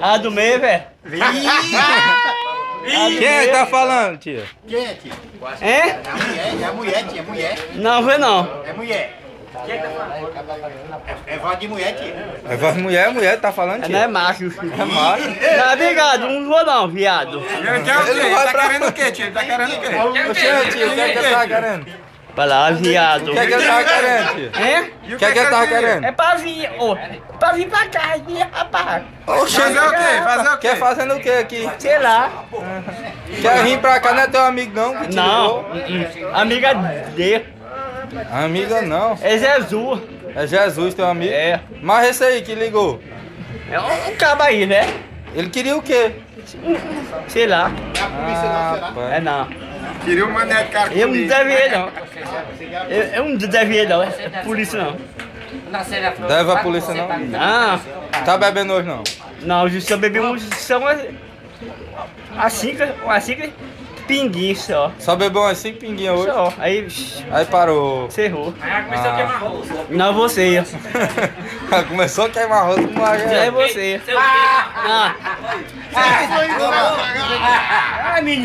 A do meio, velho. Quem é que tá falando, tia? Quem é, tia? Hein? É mulher, tia, é mulher. Não, foi não. É mulher. Quem é que tá falando? É voz de mulher, tia. É voz de mulher tá falando, Não tia? é macho. É macho. Não, obrigado, não vou não, viado. Ele tá querendo o quê, tia? Ele tá querendo o quê? Oxe, tia, o que é que ele tá querendo? Vai lá, viado. O que é que ele tava querendo, tia? Hein? O que é que ele tava querendo? É pra vir, ô. Pra vir pra cá, rapaz. Oxe, fazer o quê? Fazer o quê? Quer fazendo o quê aqui? Sei lá. Quer vir pra cá, não é teu amigo não que te Não. ligou? Amiga dele. Amiga não. É Jesus. É Jesus teu amigo? É. Mas esse aí que ligou, É um cabo aí, né? ele queria o quê? Sei lá. Rapaz. É não. Queria um mané de cara Eu não devia não. Eu não devia não. É por isso não. Deve a polícia não? Ah, Tá bebendo hoje não? não, só bebemos são assim que pinguinho só. Só bebeu umas 5 pinguinhas hoje? Só. Aí, Aí parou. cerrou. Ah. Não, você. Começou a queimar rosto com uma... É você. Ah, menino.